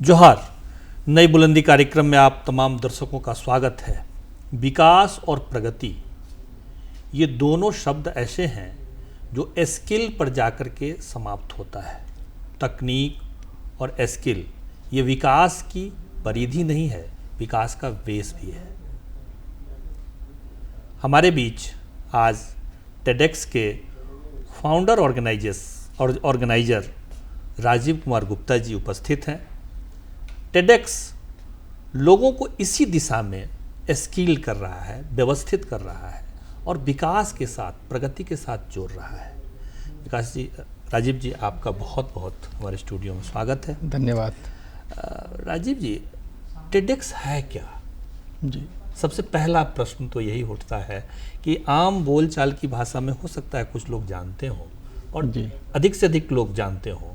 जोहार। नई बुलंदी कार्यक्रम में आप तमाम दर्शकों का स्वागत है। विकास और प्रगति ये दोनों शब्द ऐसे हैं जो स्किल पर जाकर के समाप्त होता है। तकनीक और स्किल ये विकास की परिधि नहीं है, विकास का बेस भी है। हमारे बीच आज टेडेक्स के फाउंडर ऑर्गेनाइजर राजीव कुमार गुप्ता जी उपस्थित हैं। टेडेक्स लोगों को इसी दिशा में स्किल कर रहा है, व्यवस्थित कर रहा है और विकास के साथ, प्रगति के साथ जोड़ रहा है। विकास जी, राजीव जी, आपका बहुत बहुत हमारे स्टूडियो में स्वागत है। धन्यवाद। राजीव जी, टेडेक्स है क्या? जी, सबसे पहला प्रश्न तो यही उठता है कि आम बोलचाल की भाषा में हो सकता है कुछ लोग जानते हों और जी, अधिक से अधिक लोग जानते हों,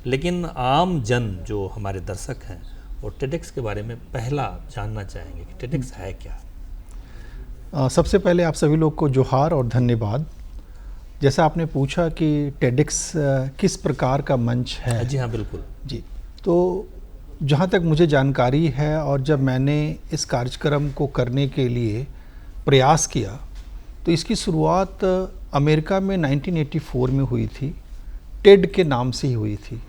लेकिन आम जन जो हमारे दर्शक हैं वो टेडेक्स के बारे में पहला जानना चाहेंगे कि टेडेक्स है क्या। सबसे पहले आप सभी लोग को जोहार और धन्यवाद। जैसा आपने पूछा कि टेडेक्स किस प्रकार का मंच है। जी हाँ, बिल्कुल जी, तो जहाँ तक मुझे जानकारी है और जब मैंने इस कार्यक्रम को करने के लिए प्रयास किया तो इसकी शुरुआत अमेरिका में 1984 में हुई थी। टेड के नाम से ही हुई थी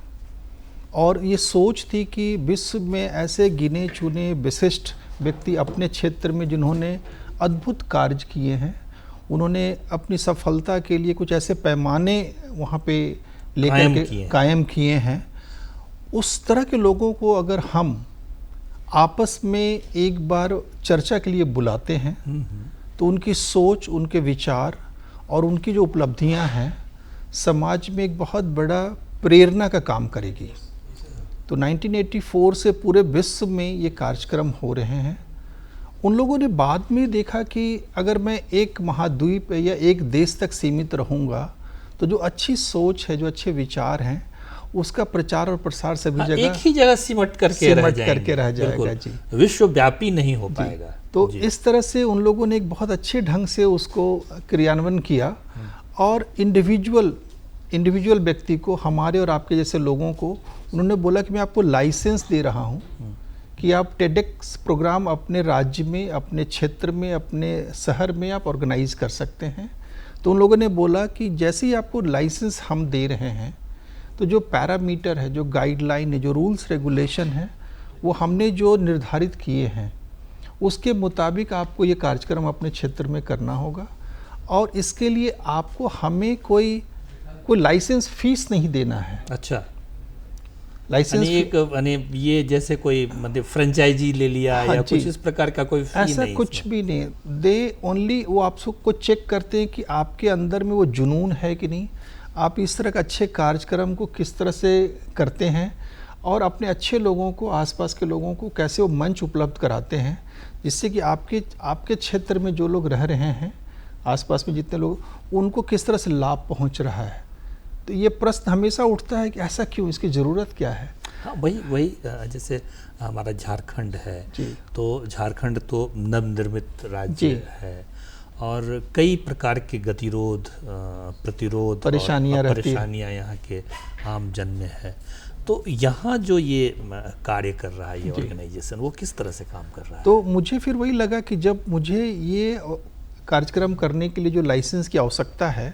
और ये सोच थी कि विश्व में ऐसे गिने चुने विशिष्ट व्यक्ति अपने क्षेत्र में जिन्होंने अद्भुत कार्य किए हैं, उन्होंने अपनी सफलता के लिए कुछ ऐसे पैमाने वहाँ पे लेकर के कायम किए हैं। उस तरह के लोगों को अगर हम आपस में एक बार चर्चा के लिए बुलाते हैं तो उनकी सोच, उनके विचार और उनकी जो उपलब्धियां हैं समाज में एक बहुत बड़ा प्रेरणा का काम करेगी। तो 1984 से पूरे विश्व में ये कार्यक्रम हो रहे हैं। उन लोगों ने बाद में देखा कि अगर मैं एक महाद्वीप या एक देश तक सीमित रहूँगा तो जो अच्छी सोच है, जो अच्छे विचार हैं, उसका प्रचार और प्रसार सभी जगह एक ही जगह सिमट करके रह जाएगा। जी, विश्वव्यापी नहीं हो पाएगा। तो इस तरह से उन लोगों ने एक बहुत अच्छे ढंग से उसको क्रियान्वयन किया और इंडिविजुअल व्यक्ति को, हमारे और आपके जैसे लोगों को उन्होंने बोला कि मैं आपको लाइसेंस दे रहा हूँ कि आप टेडेक्स प्रोग्राम अपने राज्य में, अपने क्षेत्र में, अपने शहर में आप ऑर्गेनाइज कर सकते हैं। तो उन लोगों ने बोला कि जैसे ही आपको लाइसेंस हम दे रहे हैं तो जो पैरामीटर है, जो गाइडलाइन है, जो रूल्स रेगुलेशन है, वो हमने जो निर्धारित किए हैं उसके मुताबिक आपको ये कार्यक्रम अपने क्षेत्र में करना होगा और इसके लिए आपको हमें कोई लाइसेंस फीस नहीं देना है। अच्छा, लाइसेंस ये जैसे कोई मतलब फ्रेंचाइजी ले लिया या कुछ इस प्रकार का कोई फी ऐसा नहीं, कुछ भी नहीं। दे ओनली वो आपको चेक करते हैं कि आपके अंदर में वो जुनून है कि नहीं, आप इस तरह का अच्छे कार्यक्रम को किस तरह से करते हैं और अपने अच्छे लोगों को, आसपास के लोगों को कैसे वो मंच उपलब्ध कराते हैं जिससे कि आपके क्षेत्र में जो लोग रह रहे हैं, आसपास में जितने लोग, उनको किस तरह से लाभ पहुंच रहा है। तो ये प्रश्न हमेशा उठता है कि ऐसा क्यों, इसकी ज़रूरत क्या है। हाँ, वही जैसे हमारा झारखंड है तो झारखंड तो नवनिर्मित राज्य है और कई प्रकार के गतिरोध, प्रतिरोध, परेशानियाँ यहाँ के आम जन में है। तो यहाँ जो ये कार्य कर रहा है, ये ऑर्गेनाइजेशन, वो किस तरह से काम कर रहा है? तो मुझे फिर वही लगा कि जब मुझे ये कार्यक्रम करने के लिए जो लाइसेंस की आवश्यकता है,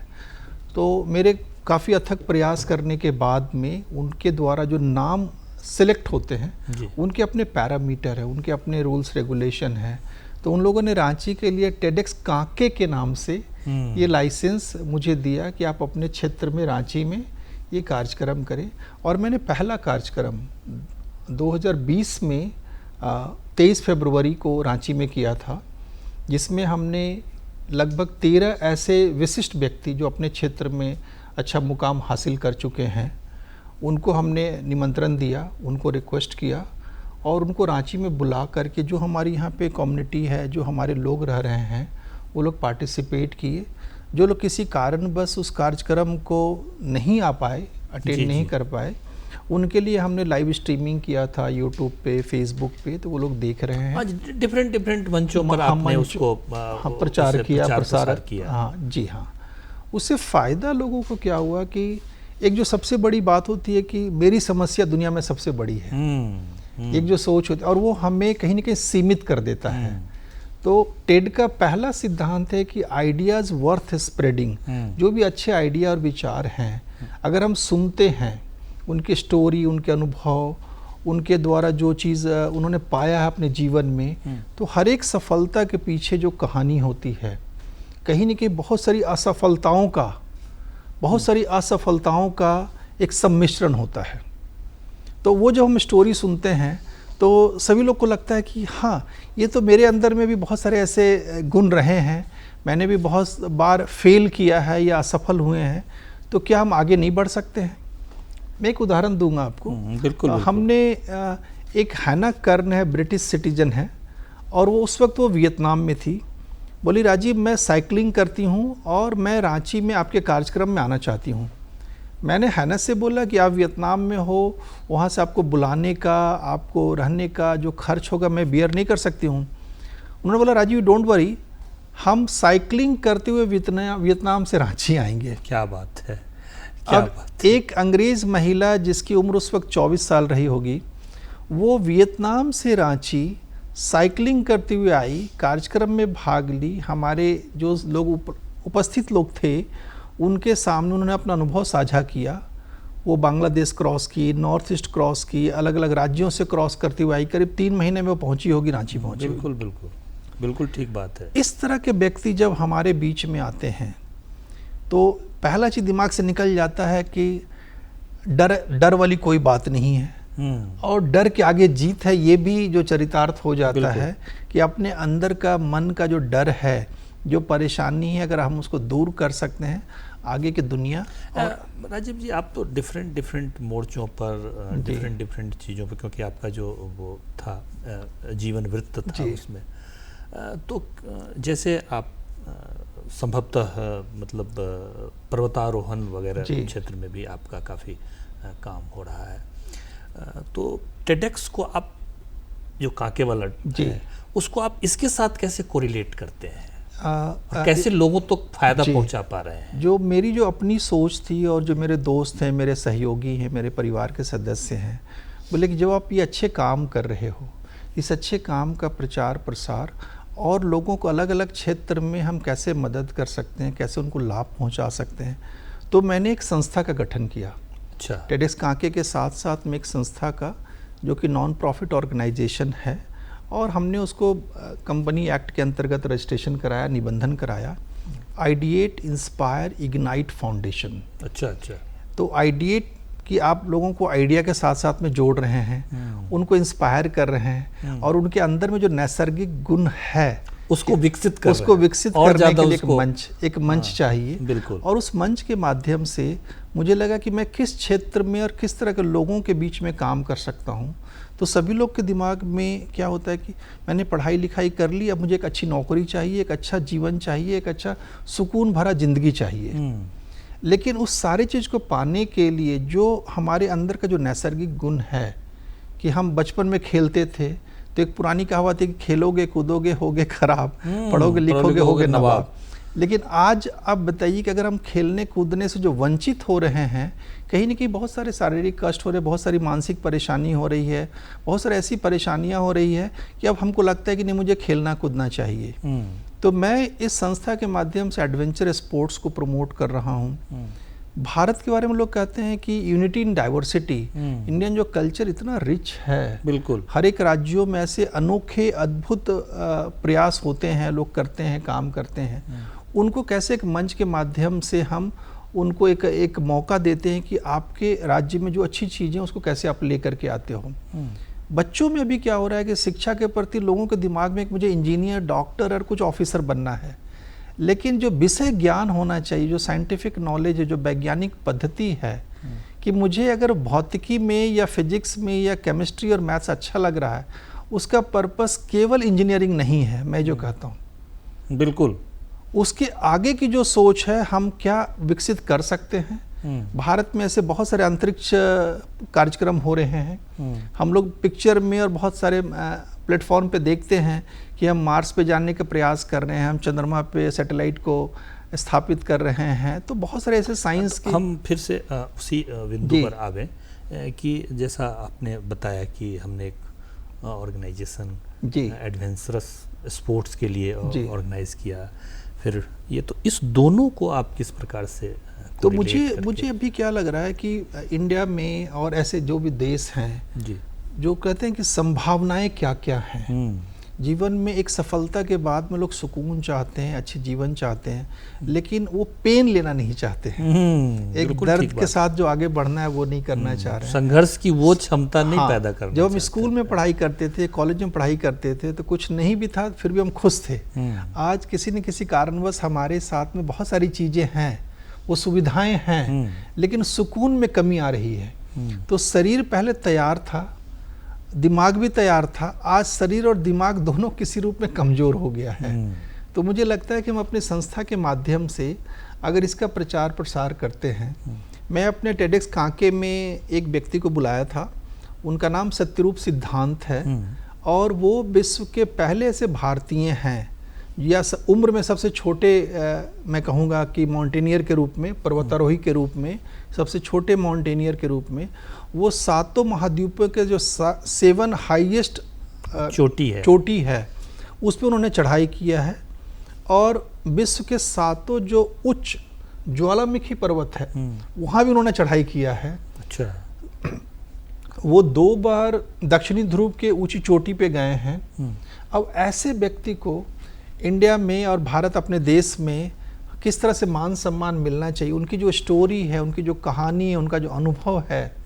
तो मेरे काफ़ी अथक प्रयास करने के बाद में उनके द्वारा जो नाम सिलेक्ट होते हैं उनके अपने पैरामीटर है, उनके अपने रूल्स रेगुलेशन है। तो उन लोगों ने रांची के लिए टेडेक्स कांके के नाम से ये लाइसेंस मुझे दिया कि आप अपने क्षेत्र में, रांची में ये कार्यक्रम करें। और मैंने पहला कार्यक्रम 2020 में 23 फरवरी को रांची में किया था, जिसमें हमने लगभग 13 ऐसे विशिष्ट व्यक्ति जो अपने क्षेत्र में अच्छा मुकाम हासिल कर चुके हैं, उनको हमने निमंत्रण दिया, उनको रिक्वेस्ट किया और उनको रांची में बुला करके जो हमारी यहाँ पे कम्युनिटी है, जो हमारे लोग रह रहे हैं, वो लोग पार्टिसिपेट किए। जो लोग किसी कारणवश उस कार्यक्रम को नहीं आ पाए, अटेंड नहीं कर पाए, उनके लिए हमने लाइव स्ट्रीमिंग किया था यूट्यूब पे, फेसबुक पे, तो वो लोग देख रहे हैं। डिफरेंट मंचों पर आपने उसको प्रचार किया, प्रसार किया। हाँ जी, हाँ। उससे फ़ायदा लोगों को क्या हुआ कि एक जो सबसे बड़ी बात होती है कि मेरी समस्या दुनिया में सबसे बड़ी है, एक जो सोच होती है, और वो हमें कहीं ना कहीं सीमित कर देता है। तो टेड का पहला सिद्धांत है कि आइडियाज़ वर्थ स्प्रेडिंग। जो भी अच्छे आइडिया और विचार हैं, अगर हम सुनते हैं उनकी स्टोरी, उनके अनुभव, उनके द्वारा जो चीज़ उन्होंने पाया है अपने जीवन में, तो हर एक सफलता के पीछे जो कहानी होती है, कहीं न कहीं बहुत सारी असफलताओं का एक सम्मिश्रण होता है। तो वो जब हम स्टोरी सुनते हैं तो सभी लोग को लगता है कि हाँ, ये तो मेरे अंदर में भी बहुत सारे ऐसे गुण रहे हैं, मैंने भी बहुत बार फेल किया है या असफल हुए हैं, तो क्या हम आगे नहीं बढ़ सकते हैं? मैं एक उदाहरण दूंगा आपको। बिल्कुल। हमने एक हैना कर्न है, ब्रिटिश सिटीजन है, और वो उस वक्त वो वियतनाम में थी। बोली, राजीव मैं साइकिलिंग करती हूँ और मैं रांची में आपके कार्यक्रम में आना चाहती हूँ। मैंने हैना से बोला कि आप वियतनाम में हो, वहाँ से आपको बुलाने का, आपको रहने का जो खर्च होगा मैं बियर नहीं कर सकती हूँ। उन्होंने बोला, राजीव डोंट वरी, हम साइकिलिंग करते हुए वियतनाम से रांची आएंगे। क्या बात है, अब एक अंग्रेज़ महिला जिसकी उम्र उस वक्त 24 साल रही होगी, वो वियतनाम से रांची साइकिलिंग करते हुए आई, कार्यक्रम में भाग ली। हमारे जो लोग उपस्थित लोग थे उनके सामने उन्होंने अपना अनुभव साझा किया। वो बांग्लादेश क्रॉस की, नॉर्थ ईस्ट क्रॉस की, अलग अलग राज्यों से क्रॉस करती हुई आई। करीब 3 महीने में वो पहुंची होगी, रांची पहुंची। बिल्कुल ठीक बात है। इस तरह के व्यक्ति जब हमारे बीच में आते हैं तो पहला चीज़ दिमाग से निकल जाता है कि डर वाली कोई बात नहीं है, और डर के आगे जीत है। ये भी जो चरितार्थ हो जाता है कि अपने अंदर का, मन का जो डर है, जो परेशानी है, अगर हम उसको दूर कर सकते हैं, आगे की दुनिया। राजीव जी, आप तो डिफरेंट मोर्चों पर, डिफरेंट चीज़ों पर, क्योंकि आपका जो वो था जीवन वृत्त था उसमें, तो जैसे आप संभवतः मतलब पर्वतारोहण वगैरह क्षेत्र में भी आपका काफ़ी काम हो रहा है। तो टेडेक्स को आप जो कांके वाला है, उसको आप इसके साथ कैसे कोरिलेट करते हैं? कैसे लोगों तक फायदा पहुंचा पा रहे हैं? जो मेरी जो अपनी सोच थी, और जो मेरे दोस्त हैं, मेरे सहयोगी हैं, मेरे परिवार के सदस्य हैं, बोले कि जब आप ये अच्छे काम कर रहे हो, इस अच्छे काम का प्रचार प्रसार और लोगों को अलग अलग क्षेत्र में हम कैसे मदद कर सकते हैं, कैसे उनको लाभ पहुंचा सकते हैं, तो मैंने एक संस्था का गठन किया। अच्छा। टेडेक्स कांके के साथ साथ में एक संस्था का, जो कि नॉन प्रॉफिट ऑर्गेनाइजेशन है, और हमने उसको कंपनी एक्ट के अंतर्गत रजिस्ट्रेशन कराया, निबंधन कराया, आइडिएट इंस्पायर इग्नाइट फाउंडेशन। अच्छा। तो आइडिएट कि आप लोगों को आइडिया के साथ साथ में जोड़ रहे हैं, उनको इंस्पायर कर रहे हैं, और उनके अंदर में जो नैसर्गिक गुण है उसको विकसित करने के लिए एक मंच चाहिए। बिल्कुल। और उस मंच के माध्यम से मुझे लगा कि मैं किस क्षेत्र में और किस तरह के लोगों के बीच में काम कर सकता हूँ। तो सभी लोग के दिमाग में क्या होता है कि मैंने पढ़ाई लिखाई कर ली, अब मुझे एक अच्छी नौकरी चाहिए, एक अच्छा जीवन चाहिए, एक अच्छा सुकून भरा जिंदगी चाहिए। लेकिन उस सारी चीज़ को पाने के लिए जो हमारे अंदर का जो नैसर्गिक गुण है, कि हम बचपन में खेलते थे, तो एक पुरानी कहावत है कि खेलोगे कूदोगे होगे खराब, पढ़ोगे लिखोगे होगे नवाब। लेकिन आज आप बताइए कि अगर हम खेलने कूदने से जो वंचित हो रहे हैं, कहीं ना कहीं बहुत सारे शारीरिक कष्ट हो रहे हैं, बहुत सारी मानसिक परेशानी हो रही है, बहुत सारी ऐसी परेशानियां हो रही है कि अब हमको लगता है कि नहीं, मुझे खेलना कूदना चाहिए। तो मैं इस संस्था के माध्यम से एडवेंचर स्पोर्ट्स को प्रमोट कर रहा हूँ। भारत के बारे में लोग कहते हैं कि यूनिटी इन डाइवर्सिटी, इंडियन जो कल्चर इतना रिच है, बिल्कुल, हर एक राज्यों में ऐसे अनोखे अद्भुत प्रयास होते हैं, लोग करते हैं, काम करते हैं। उनको कैसे एक मंच के माध्यम से हम उनको एक मौका देते हैं कि आपके राज्य में जो अच्छी चीज़ें उसको कैसे आप लेकर के आते हो। बच्चों में अभी क्या हो रहा है कि शिक्षा के प्रति लोगों के दिमाग में एक मुझे इंजीनियर, डॉक्टर और कुछ ऑफिसर बनना है, लेकिन जो विषय ज्ञान होना चाहिए, जो साइंटिफिक नॉलेज है, जो वैज्ञानिक पद्धति है, कि मुझे अगर भौतिकी में या फिजिक्स में या केमिस्ट्री और मैथ्स अच्छा लग रहा है, उसका पर्पस केवल इंजीनियरिंग नहीं है। मैं जो कहता हूँ बिल्कुल, उसके आगे की जो सोच है, हम क्या विकसित कर सकते हैं। भारत में ऐसे बहुत सारे अंतरिक्ष कार्यक्रम हो रहे हैं। हम लोग पिक्चर में और बहुत सारे प्लेटफॉर्म पे देखते हैं कि हम मार्स पे जाने का प्रयास कर रहे हैं, हम चंद्रमा पे सैटेलाइट को स्थापित कर रहे हैं। तो बहुत सारे ऐसे साइंस के, हम फिर से उसी बिंदु पर आवे कि जैसा आपने बताया कि हमने एक ऑर्गेनाइजेशन जी एडवेंचरस स्पोर्ट्स के लिए जी। ऑर्गेनाइज किया, फिर ये तो इस दोनों को आप किस प्रकार से तो correlate करके? मुझे अभी क्या लग रहा है कि इंडिया में और ऐसे जो भी देश हैं जी। जो कहते हैं कि संभावनाएं क्या क्या हैं जीवन में। एक सफलता के बाद में लोग सुकून चाहते हैं, अच्छे जीवन चाहते हैं, लेकिन वो पेन लेना नहीं चाहते हैं। एक बिल्कुल दर्द ठीक के बात। साथ जो आगे बढ़ना है वो नहीं करना चाह रहे हैं। संघर्ष की वो क्षमता नहीं हाँ, पैदा करना जब हम चाहते स्कूल में पढ़ाई करते थे, कॉलेज में पढ़ाई करते थे, तो कुछ नहीं भी था फिर भी हम खुश थे। आज किसी न किसी कारणवश हमारे साथ में बहुत सारी चीज़ें हैं, वो सुविधाएं हैं, लेकिन सुकून में कमी आ रही है। तो शरीर पहले तैयार था, दिमाग भी तैयार था, आज शरीर और दिमाग दोनों किसी रूप में कमज़ोर हो गया है। तो मुझे लगता है कि हम अपनी संस्था के माध्यम से अगर इसका प्रचार प्रसार करते हैं। मैं अपने टेडेक्स कांके में एक व्यक्ति को बुलाया था, उनका नाम सत्यरूप सिद्धांत है, और वो विश्व के पहले ऐसे भारतीय हैं या उम्र में सबसे छोटे, मैं कहूँगा कि माउंटेनियर के रूप में, पर्वतारोही के रूप में, सबसे छोटे माउंटेनियर के रूप में, वो 7 महाद्वीपों के जो 7 हाईएस्ट चोटी है उस पर उन्होंने चढ़ाई किया है, और विश्व के 7 जो उच्च ज्वालामुखी पर्वत है वहाँ भी उन्होंने चढ़ाई किया है। अच्छा। वो 2 बार दक्षिणी ध्रुव के ऊंची चोटी पे गए हैं। अब ऐसे व्यक्ति को इंडिया में और भारत अपने देश में किस तरह से मान सम्मान मिलना चाहिए, उनकी जो स्टोरी है, उनकी जो कहानी है, उनका जो अनुभव है,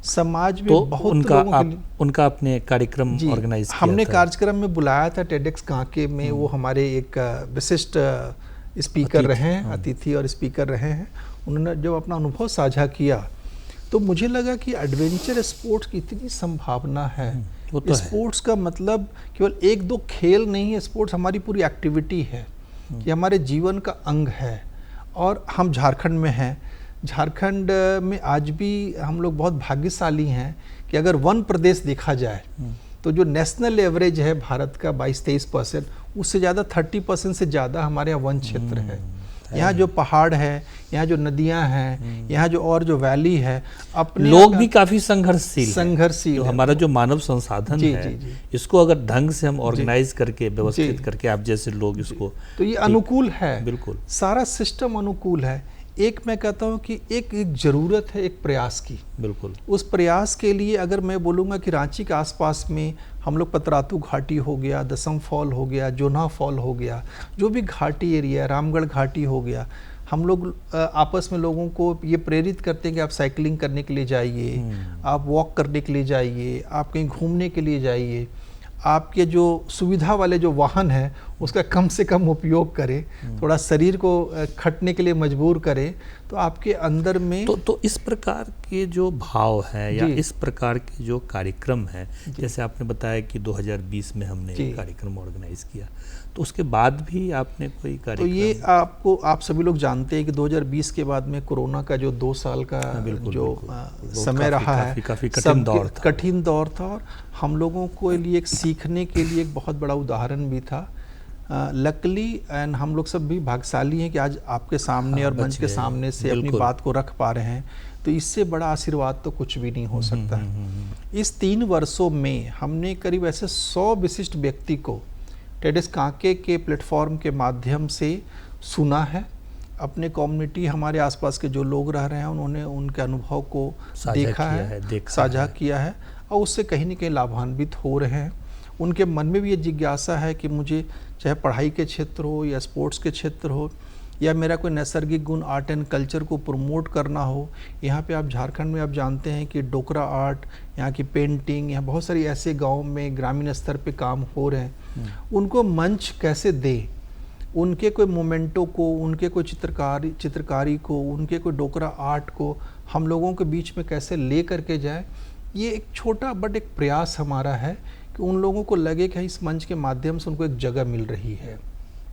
समाज में तो बहुत लोगों के लिए उनका अपने कार्यक्रम ऑर्गेनाइज किया हमने था। कार्यक्रम में बुलाया था टेडेक्स कांके में। वो हमारे एक विशिष्ट स्पीकर रहे हैं, अतिथि और स्पीकर रहे हैं। उन्होंने जब अपना अनुभव साझा किया तो मुझे लगा कि एडवेंचर स्पोर्ट्स की इतनी संभावना है। तो स्पोर्ट्स का मतलब केवल 1-2 खेल नहीं है, स्पोर्ट्स हमारी पूरी एक्टिविटी है, कि हमारे जीवन का अंग है। और हम झारखंड में हैं, झारखंड में आज भी हम लोग बहुत भाग्यशाली हैं कि अगर वन प्रदेश देखा जाए तो जो नेशनल एवरेज है भारत का 22-23%, उससे ज़्यादा 30% से ज़्यादा हमारे यहाँ वन क्षेत्र है। यहाँ जो पहाड़ है, यहाँ जो नदियाँ हैं, यहाँ जो और जो वैली है, अपने लोग भी काफी संघर्षशील तो हमारा जो मानव संसाधन है, इसको अगर ढंग से हम ऑर्गेनाइज करके व्यवस्थित करके आप जैसे लोग इसको, तो ये अनुकूल है, बिल्कुल सारा सिस्टम अनुकूल है। एक मैं कहता हूँ कि एक ज़रूरत है एक प्रयास की। बिल्कुल उस प्रयास के लिए अगर मैं बोलूँगा कि रांची के आसपास में हम लोग पतरातू घाटी हो गया, दसम फॉल हो गया, जोना फॉल हो गया, जो भी घाटी एरिया, रामगढ़ घाटी हो गया, हम लोग आपस में लोगों को ये प्रेरित करते हैं कि आप साइकिलिंग करने के लिए जाइए, आप वॉक करने के लिए जाइए, आप कहीं घूमने के लिए जाइए, आपके जो सुविधा वाले जो वाहन हैं उसका कम से कम उपयोग करें, थोड़ा शरीर को खटने के लिए मजबूर करें, तो आपके अंदर में तो इस प्रकार के जो भाव है या इस प्रकार के जो कार्यक्रम है, जैसे आपने बताया कि 2020 में हमने कार्यक्रम ऑर्गेनाइज किया, तो उसके बाद भी आपने कोई कार्यक्रम? तो ये आप सभी लोग जानते हैं कि 2020 के बाद में कोरोना का जो 2 साल का समय रहा है, काफी कठिन दौर था, और हम लोगों को लिए एक सीखने के लिए एक बहुत बड़ा उदाहरण भी था। लकली एंड हम लोग सब भी भाग्यशाली हैं कि आज आपके सामने और मंच के सामने से अपनी बात को रख पा रहे हैं, तो इससे बड़ा आशीर्वाद तो कुछ भी नहीं हो सकता है। इस 3 वर्षों में हमने करीब ऐसे 100 विशिष्ट व्यक्ति को टेडेक्स कांके के प्लेटफॉर्म के माध्यम से सुना है। अपने कम्युनिटी, हमारे आसपास के जो लोग रह रहे हैं, उन्होंने उनके अनुभव को देखा है, साझा किया है, और उससे कहीं न कहीं लाभान्वित हो रहे हैं। उनके मन में भी ये जिज्ञासा है कि मुझे चाहे पढ़ाई के क्षेत्र हो या स्पोर्ट्स के क्षेत्र हो, या मेरा कोई नैसर्गिक गुण आर्ट एंड कल्चर को प्रमोट करना हो। यहाँ पे आप झारखंड में आप जानते हैं कि डोकरा आर्ट, यहाँ की पेंटिंग, यहाँ बहुत सारी ऐसे गांव में ग्रामीण स्तर पे काम हो रहे हैं। उनको मंच कैसे दें, उनके कोई मोमेंटो को, उनके कोई चित्रकारी को, उनके कोई डोकरा आर्ट को हम लोगों के बीच में कैसे ले करके जाए, ये एक छोटा बट एक प्रयास हमारा है कि उन लोगों को लगे कि इस मंच के माध्यम से उनको एक जगह मिल रही है।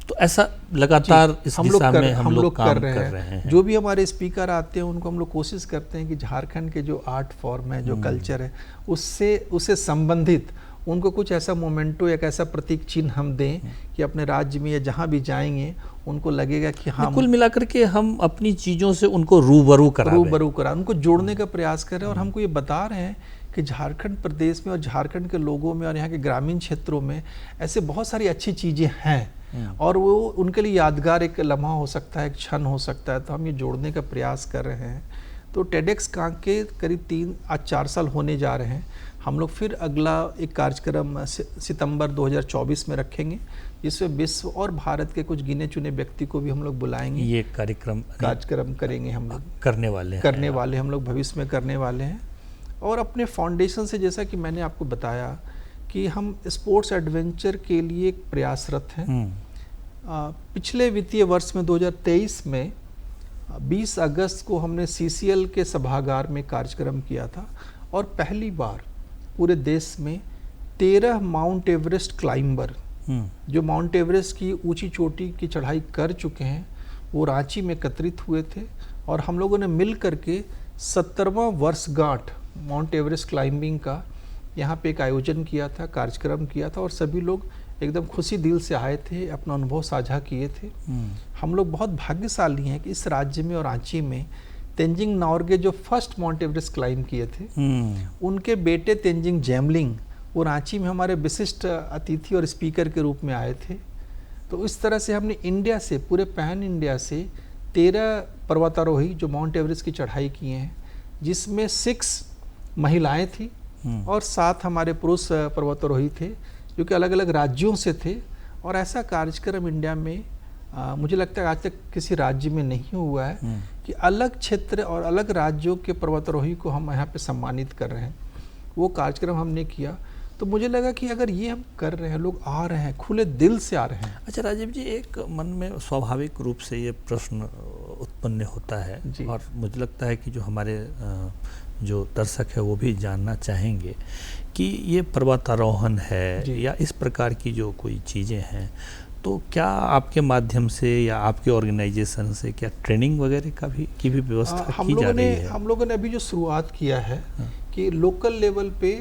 तो ऐसा लगातार इस दिशा में हम लोग काम कर रहे हैं। जो भी हमारे स्पीकर आते हैं उनको हम लोग कोशिश करते हैं कि झारखंड के जो आर्ट फॉर्म है, जो कल्चर है, उससे संबंधित उनको कुछ ऐसा मोमेंटो, एक ऐसा प्रतीक चिन्ह हम दें कि अपने राज्य में या जहाँ भी जाएंगे उनको लगेगा कि हम कुल मिलाकर के हम अपनी चीज़ों से उनको रूबरू करा, उनको जोड़ने का प्रयास कर रहे हैं। और हमको ये बता रहे हैं कि झारखंड प्रदेश में और झारखंड के लोगों में और यहाँ के ग्रामीण क्षेत्रों में ऐसे बहुत सारी अच्छी चीज़ें हैं और वो उनके लिए यादगार एक लम्हा हो सकता है, एक क्षण हो सकता है, तो हम ये जोड़ने का प्रयास कर रहे हैं। तो टेडेक्स कांके करीब 3-4 साल होने जा रहे हैं। हम लोग फिर अगला एक कार्यक्रम सितंबर 2024 में रखेंगे, जिसमें विश्व और भारत के कुछ गिने चुने व्यक्ति को भी हम लोग बुलाएंगे। ये कार्यक्रम करेंगे हम लोग, करने वाले हम लोग भविष्य में करने वाले हैं। और अपने फाउंडेशन से, जैसा कि मैंने आपको बताया कि हम स्पोर्ट्स एडवेंचर के लिए प्रयासरत हैं। पिछले वित्तीय वर्ष में 2023 में 20 अगस्त को हमने CCL के सभागार में कार्यक्रम किया था और पहली बार पूरे देश में 13 माउंट एवरेस्ट क्लाइंबर जो माउंट एवरेस्ट की ऊंची चोटी की चढ़ाई कर चुके हैं, वो रांची में एकत्रित हुए थे और हम लोगों ने मिल करके 70वां वर्षगांठ माउंट एवरेस्ट क्लाइंबिंग का यहाँ पे एक आयोजन किया था, कार्यक्रम किया था और सभी लोग एकदम खुशी दिल से आए थे, अपना अनुभव साझा किए थे। हम लोग बहुत भाग्यशाली हैं कि इस राज्य में और रांची में तेंजिंग नॉर्गे जो फर्स्ट माउंट एवरेस्ट क्लाइंब किए थे, उनके बेटे तेंजिंग जैमलिंग वो रांची में हमारे विशिष्ट अतिथि और स्पीकर के रूप में आए थे। तो इस तरह से हमने इंडिया से, पूरे पैन इंडिया से 13 पर्वतारोही जो माउंट एवरेस्ट की चढ़ाई किए हैं, जिसमें 6 महिलाएं थी और 7 हमारे पुरुष पर्वतारोही थे जो कि अलग अलग राज्यों से थे। और ऐसा कार्यक्रम इंडिया में मुझे लगता है आज तक किसी राज्य में नहीं हुआ है कि अलग क्षेत्र और अलग राज्यों के पर्वतारोही को हम यहाँ पे सम्मानित कर रहे हैं। वो कार्यक्रम हमने किया तो मुझे लगा कि अगर ये हम कर रहे हैं, लोग आ रहे हैं, खुले दिल से आ रहे हैं। अच्छा राजीव जी, एक मन में स्वाभाविक रूप से ये प्रश्न उत्पन्न होता है और मुझे लगता है कि जो हमारे जो दर्शक है वो भी जानना चाहेंगे कि ये पर्वतारोहण है या इस प्रकार की जो कोई चीज़ें हैं, तो क्या आपके माध्यम से या आपके ऑर्गेनाइजेशन से क्या ट्रेनिंग वगैरह की भी व्यवस्था की जा रही है? हम लोगों ने अभी जो शुरुआत किया है कि लोकल लेवल पे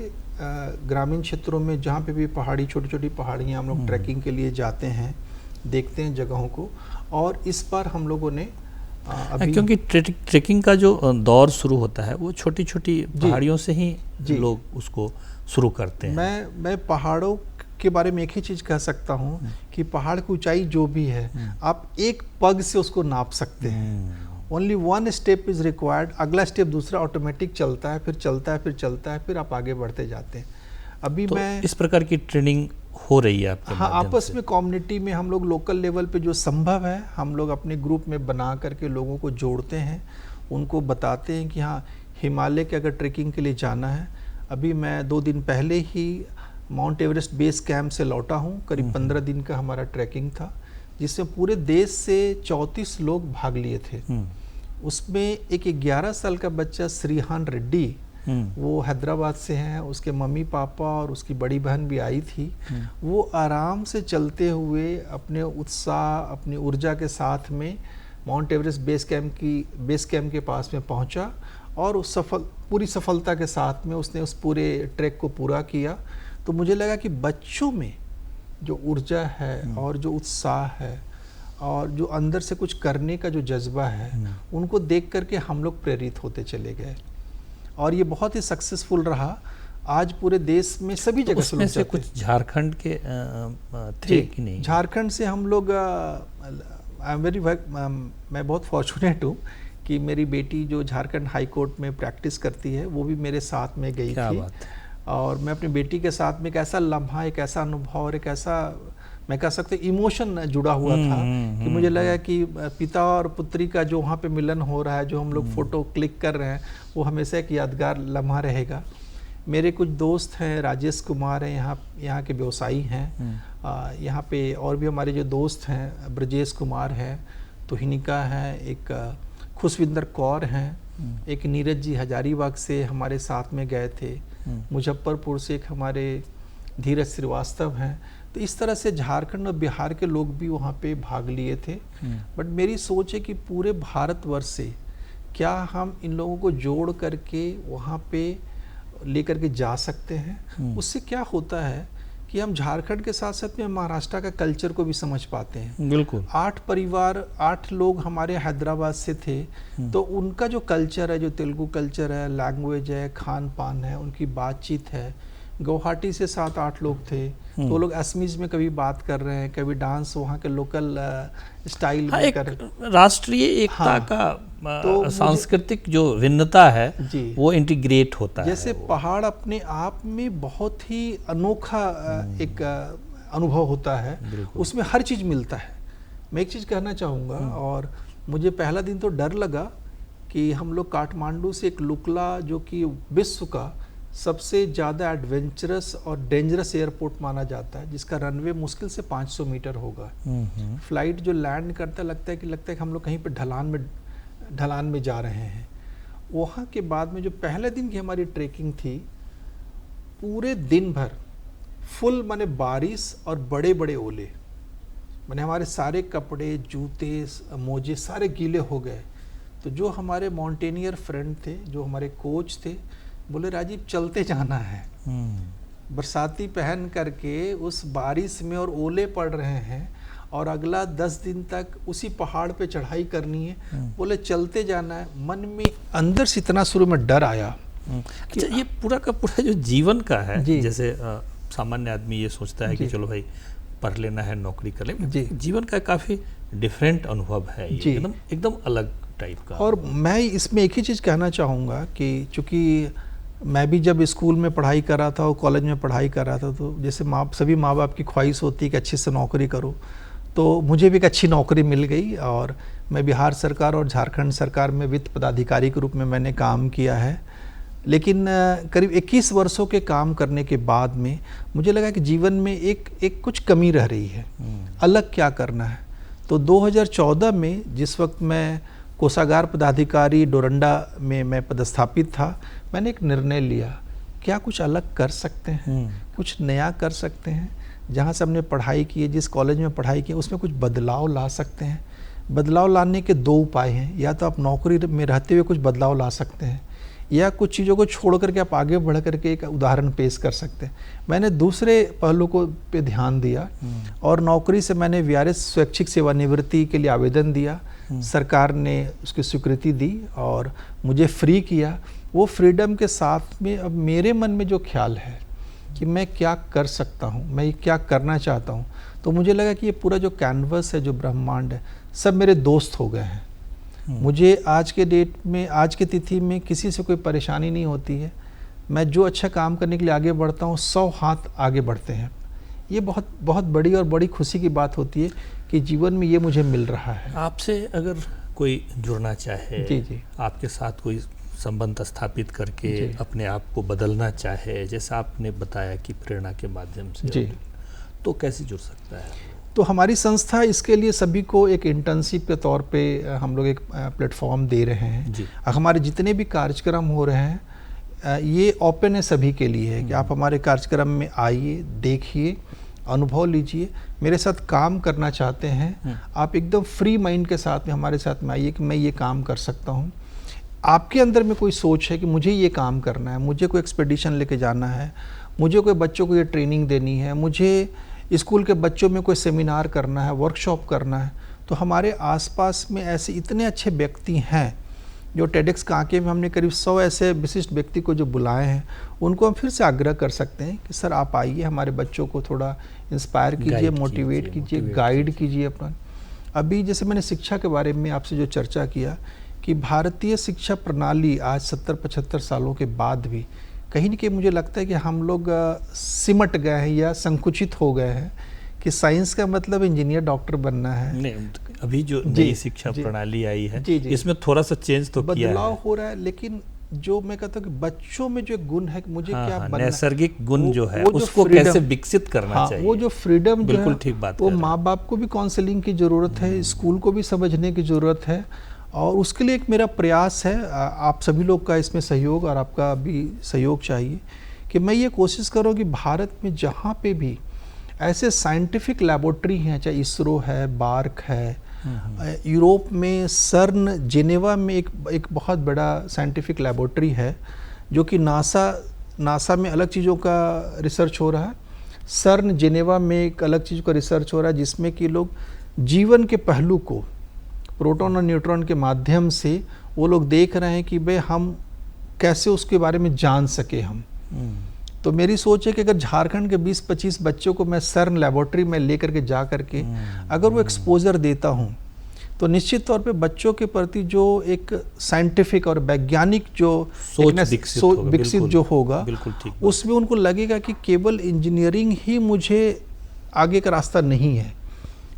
ग्रामीण क्षेत्रों में जहाँ पे भी पहाड़ी, छोटी छोटी पहाड़ियाँ, हम लोग ट्रैकिंग के लिए जाते हैं, देखते हैं जगहों को। और इस बार हम लोगों ने क्योंकि ट्रेकिंग का जो दौर शुरू होता है वो छोटी छोटी पहाड़ियों से ही लोग उसको शुरू करते हैं। मैं पहाड़ों के बारे में एक ही चीज़ कह सकता हूँ कि पहाड़ की ऊंचाई जो भी है आप एक पग से उसको नाप सकते हैं। Only 1 step is required. अगला स्टेप दूसरा ऑटोमेटिक चलता है, फिर चलता है, फिर चलता है, फिर आप आगे बढ़ते जाते हैं। अभी तो मैं इस प्रकार की ट्रेनिंग हो रही है आपके? हाँ, आपस में कम्युनिटी में हम लोग लोकल लेवल पे जो संभव है हम लोग अपने ग्रुप में बना करके लोगों को जोड़ते हैं, उनको बताते हैं कि हाँ हिमालय के अगर ट्रेकिंग के लिए जाना है। अभी मैं 2 दिन पहले ही माउंट एवरेस्ट बेस कैंप से लौटा हूँ। करीब 15 दिन का हमारा ट्रैकिंग था, जिसमें पूरे देश से 34 लोग भाग लिए थे। उसमें एक 11 साल का बच्चा श्रीहान रेड्डी, वो हैदराबाद से हैं, उसके मम्मी पापा और उसकी बड़ी बहन भी आई थी। वो आराम से चलते हुए अपने उत्साह, अपनी ऊर्जा के साथ में माउंट एवरेस्ट बेस कैंप के पास में पहुंचा और उस पूरी सफलता के साथ में उसने उस पूरे ट्रैक को पूरा किया। तो मुझे लगा कि बच्चों में जो ऊर्जा है और जो उत्साह है और जो अंदर से कुछ करने का जो जज्बा है, उनको देख करके हम लोग प्रेरित होते चले गए और ये बहुत ही सक्सेसफुल रहा। आज पूरे देश में सभी जगह उसमें से कुछ झारखंड के थे कि नहीं? झारखंड से हम लोग मैं बहुत फॉर्चुनेट हूँ कि मेरी बेटी जो झारखंड हाई कोर्ट में प्रैक्टिस करती है वो भी मेरे साथ में गई थी। और मैं अपनी बेटी के साथ में एक ऐसा लम्हा, एक ऐसा अनुभव और एक ऐसा मैं कह सकते इमोशन जुड़ा हुआ था कि मुझे लगा कि पिता और पुत्री का जो वहाँ पे मिलन हो रहा है, जो हम लोग फ़ोटो क्लिक कर रहे हैं, वो हमेशा एक यादगार लम्हा रहेगा। मेरे कुछ दोस्त हैं, राजेश कुमार हैं, यहाँ के व्यवसायी हैं। यहाँ पे और भी हमारे जो दोस्त हैं, ब्रजेश कुमार हैं, तुहिनिका हैं, एक खुशविंदर कौर हैं, एक नीरज जी हजारीबाग से हमारे साथ में गए थे, मुजफ्फरपुर से एक हमारे धीरज श्रीवास्तव हैं। तो इस तरह से झारखंड और बिहार के लोग भी वहाँ पे भाग लिए थे। बट मेरी सोच है कि पूरे भारतवर्ष से क्या हम इन लोगों को जोड़ करके वहाँ पे लेकर के जा सकते हैं। उससे क्या होता है कि हम झारखंड के साथ साथ में महाराष्ट्र का कल्चर को भी समझ पाते हैं। बिल्कुल। 8 परिवार, 8 लोग हमारे हैदराबाद से थे, तो उनका जो कल्चर है, जो तेलुगु कल्चर है, लैंग्वेज है, खान पान है, उनकी बातचीत है। गुवाहाटी से 7-8 लोग थे, तो वो लोग असमीज में कभी बात कर रहे हैं, कभी डांस वहाँ के लोकल स्टाइल हाँ, में एक कर। राष्ट्रीय एकता हाँ, का तो सांस्कृतिक जो भिन्नता है जी, वो इंटीग्रेट होता जैसे है। पहाड़ अपने आप में बहुत ही अनोखा एक अनुभव होता है, उसमें हर चीज़ मिलता है। मैं एक चीज़ कहना चाहूँगा, और मुझे पहला दिन तो डर लगा कि हम लोग काठमांडू से एक लुकला, जो कि विश्व का सबसे ज़्यादा एडवेंचरस और डेंजरस एयरपोर्ट माना जाता है, जिसका रनवे मुश्किल से 500 मीटर होगा। फ्लाइट जो लैंड करता लगता है कि हम लोग कहीं पे ढलान में जा रहे हैं। वहाँ के बाद में जो पहले दिन की हमारी ट्रेकिंग थी, पूरे दिन भर फुल माने बारिश और बड़े बड़े ओले, माने हमारे सारे कपड़े, जूते, मोजे सारे गीले हो गए। तो जो हमारे माउंटेनियर फ्रेंड थे, जो हमारे कोच थे, बोले राजीव चलते जाना है। बरसाती पहन करके उस बारिश में और ओले पड़ रहे हैं, और अगला 10 दिन तक उसी पहाड़ पे चढ़ाई करनी है। बोले चलते जाना है। मन में अंदर से इतना शुरू में डर आया। अच्छा, ये पूरा का पूरा जो जीवन का है, जैसे सामान्य आदमी ये सोचता है कि चलो भाई पढ़ लेना है, नौकरी कर ले, जीवन का काफ़ी डिफरेंट अनुभव है ये, एकदम अलग टाइप का। और मैं इसमें एक ही चीज़ कहना चाहूँगा कि चूँकि मैं भी जब स्कूल में पढ़ाई कर रहा था और कॉलेज में पढ़ाई कर रहा था, तो जैसे सभी माँ बाप की ख्वाहिश होती है कि अच्छे से नौकरी करो, तो मुझे भी एक अच्छी नौकरी मिल गई, और मैं बिहार सरकार और झारखंड सरकार में वित्त पदाधिकारी के रूप में मैंने काम किया है। लेकिन करीब 21 वर्षों के काम करने के बाद में मुझे लगा कि जीवन में एक कुछ कमी रह रही है, अलग क्या करना है। तो 2014 में, जिस वक्त मैं कोषागार पदाधिकारी डोरंडा में मैं पदस्थापित था, मैंने एक निर्णय लिया, क्या कुछ अलग कर सकते हैं, कुछ नया कर सकते हैं। जहाँ से हमने पढ़ाई की है, जिस कॉलेज में पढ़ाई की है, उसमें कुछ बदलाव ला सकते हैं। बदलाव लाने के 2 उपाय हैं, या तो आप नौकरी में रहते हुए कुछ बदलाव ला सकते हैं, या कुछ चीज़ों को छोड़ करके आप आगे बढ़ करके एक उदाहरण पेश कर सकते हैं। मैंने दूसरे पहलू को पे ध्यान दिया, और नौकरी से मैंने VRS स्वैच्छिक सेवानिवृत्ति के लिए आवेदन दिया। सरकार ने उसकी स्वीकृति दी और मुझे फ्री किया। वो फ्रीडम के साथ में अब मेरे मन में जो ख्याल है कि मैं क्या कर सकता हूँ, मैं क्या करना चाहता हूँ, तो मुझे लगा कि ये पूरा जो कैनवस है, जो ब्रह्मांड है, सब मेरे दोस्त हो गए हैं। मुझे आज के डेट में, आज की तिथि में किसी से कोई परेशानी नहीं होती है। मैं जो अच्छा काम करने के लिए आगे बढ़ता हूँ, 100 हाथ आगे बढ़ते हैं। ये बहुत बहुत बड़ी और बड़ी खुशी की बात होती है कि जीवन में ये मुझे मिल रहा है। आपसे अगर कोई जुड़ना चाहे, जी, आपके साथ कोई संबंध स्थापित करके अपने आप को बदलना चाहे, जैसा आपने बताया कि प्रेरणा के माध्यम से, तो कैसे जुड़ सकता है? तो हमारी संस्था इसके लिए सभी को एक इंटर्नशिप के तौर पे हम लोग एक प्लेटफॉर्म दे रहे हैं। हमारे जितने भी कार्यक्रम हो रहे हैं, ये ओपन है सभी के लिए है कि आप हमारे कार्यक्रम में आइए, देखिए, अनुभव लीजिए। मेरे साथ काम करना चाहते हैं, आप एकदम फ्री माइंड के साथ में हमारे साथ में आइए कि मैं ये काम कर सकता हूँ। आपके अंदर में कोई सोच है कि मुझे ये काम करना है, मुझे कोई एक्सपेडिशन लेके जाना है, मुझे कोई बच्चों को ये ट्रेनिंग देनी है, मुझे स्कूल के बच्चों में कोई सेमिनार करना है, वर्कशॉप करना है, तो हमारे आसपास में ऐसे इतने अच्छे व्यक्ति हैं। जो टेडेक्स कांके में हमने करीब 100 ऐसे विशिष्ट व्यक्ति को जो बुलाए हैं, उनको हम फिर से आग्रह कर सकते हैं कि सर आप आइए, हमारे बच्चों को थोड़ा इंस्पायर कीजिए, मोटिवेट कीजिए, गाइड कीजिए अपना। अभी जैसे मैंने शिक्षा के बारे में आपसे जो चर्चा किया कि भारतीय शिक्षा प्रणाली आज 70-75 सालों के बाद भी कहीं न कहीं मुझे लगता है कि हम लोग सिमट गए हैं या संकुचित हो गए हैं कि साइंस का मतलब इंजीनियर, डॉक्टर बनना है। नहीं, अभी जो नई शिक्षा प्रणाली आई है, इसमें थोड़ा सा चेंज तो किया है, बदलाव हो रहा है, लेकिन जो मैं कहता हूँ कि बच्चों में जो गुण है कि मुझे क्या बनना, नैसर्गिक गुण जो है उसको कैसे विकसित करना चाहिए, वो जो फ्रीडम, बिल्कुल ठीक बात, वो माँ बाप को भी काउंसलिंग की जरूरत है, स्कूल को भी समझने की जरूरत है। और उसके लिए एक मेरा प्रयास है, आप सभी लोग का इसमें सहयोग और आपका भी सहयोग चाहिए कि मैं ये कोशिश करूँ कि भारत में जहाँ पे भी ऐसे साइंटिफिक लैबोरेटरी हैं, चाहे इसरो है, बार्क है, यूरोप में सर्न जेनेवा में एक बहुत बड़ा साइंटिफिक लैबोरेटरी है जो कि नासा में अलग चीज़ों का रिसर्च हो रहा है, सर्न जेनेवा में एक अलग चीज़ का रिसर्च हो रहा है जिसमें कि लोग जीवन के पहलू को प्रोटॉन और न्यूट्रॉन के माध्यम से वो लोग देख रहे हैं कि भाई हम कैसे उसके बारे में जान सके हम। तो मेरी सोच है कि अगर झारखंड के 20-25 बच्चों को मैं सर्न लेबोरेटरी में लेकर के जा करके अगर वो एक्सपोजर देता हूँ तो निश्चित तौर पे बच्चों के प्रति जो एक साइंटिफिक और वैज्ञानिक जो सोच विकसित जो होगा बिल्कुल ठीक, उसमें उनको लगेगा कि केवल इंजीनियरिंग ही मुझे आगे का रास्ता नहीं है।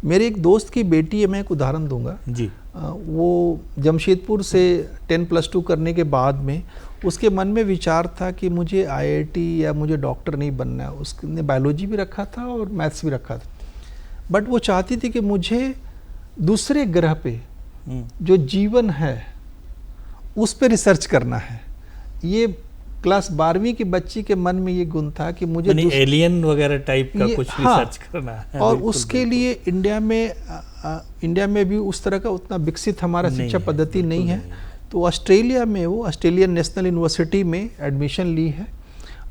मेरे एक दोस्त की बेटी है, मैं एक उदाहरण दूंगा जी। वो जमशेदपुर से 10+2 करने के बाद में उसके मन में विचार था कि मुझे आईआईटी या मुझे डॉक्टर नहीं बनना है। उसने बायोलॉजी भी रखा था और मैथ्स भी रखा था, बट वो चाहती थी कि मुझे दूसरे ग्रह पे जो जीवन है उस पे रिसर्च करना है। ये क्लास 12वीं की बच्ची के मन में ये गुण था कि मुझे एलियन वगैरह टाइप का कुछ रिसर्च करना है। और उसके लिए इंडिया में भी उस तरह का उतना विकसित हमारा शिक्षा पद्धति नहीं है। तो ऑस्ट्रेलिया में वो ऑस्ट्रेलियन नेशनल यूनिवर्सिटी में एडमिशन ली है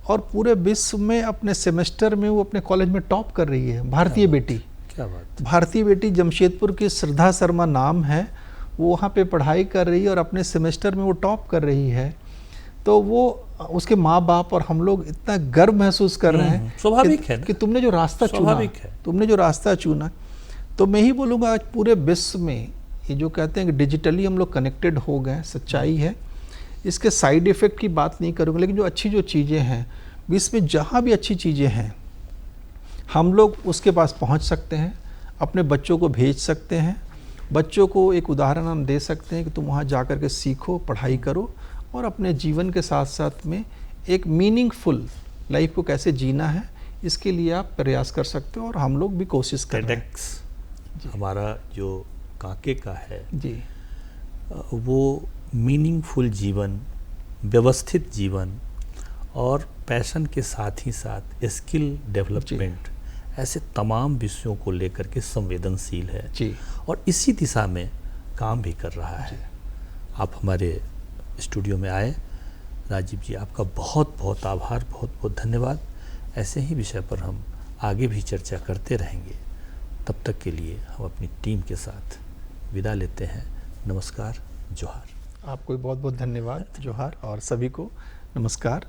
और पूरे विश्व में अपने सेमेस्टर में वो अपने कॉलेज में टॉप कर रही है। भारतीय बेटी, क्या बात। भारतीय बेटी जमशेदपुर की श्रद्धा शर्मा नाम है, वो वहाँ पे पढ़ाई कर रही है और अपने सेमेस्टर में वो टॉप कर रही है। तो वो उसके माँ बाप और हम लोग इतना गर्व महसूस कर रहे हैं स्वाभाविक है कि तुमने जो रास्ता चुना, तुमने जो रास्ता चुना। तो मैं ही बोलूँगा आज पूरे विश्व में ये जो कहते हैं कि डिजिटली हम लोग कनेक्टेड हो गए, सच्चाई है। इसके साइड इफ़ेक्ट की बात नहीं करूँगा, लेकिन जो अच्छी जो चीज़ें हैं विश्व में जहाँ भी अच्छी चीज़ें हैं हम लोग उसके पास पहुँच सकते हैं, अपने बच्चों को भेज सकते हैं। बच्चों को एक उदाहरण हम दे सकते हैं कि तुम वहाँ जा कर के सीखो, पढ़ाई करो और अपने जीवन के साथ साथ में एक मीनिंगफुल लाइफ को कैसे जीना है इसके लिए आप प्रयास कर सकते हो और हम लोग भी कोशिश कर रहे हैं। हमारा जो काके का है जी, वो मीनिंगफुल जीवन, व्यवस्थित जीवन और पैशन के साथ ही साथ स्किल डेवलपमेंट, ऐसे तमाम विषयों को लेकर के संवेदनशील है जी, और इसी दिशा में काम भी कर रहा है। आप हमारे स्टूडियो में आए राजीव जी, आपका बहुत बहुत आभार, बहुत बहुत धन्यवाद। ऐसे ही विषय पर हम आगे भी चर्चा करते रहेंगे। तब तक के लिए हम अपनी टीम के साथ विदा लेते हैं। नमस्कार, जोहार। आपको बहुत बहुत धन्यवाद, जोहार, और सभी को नमस्कार।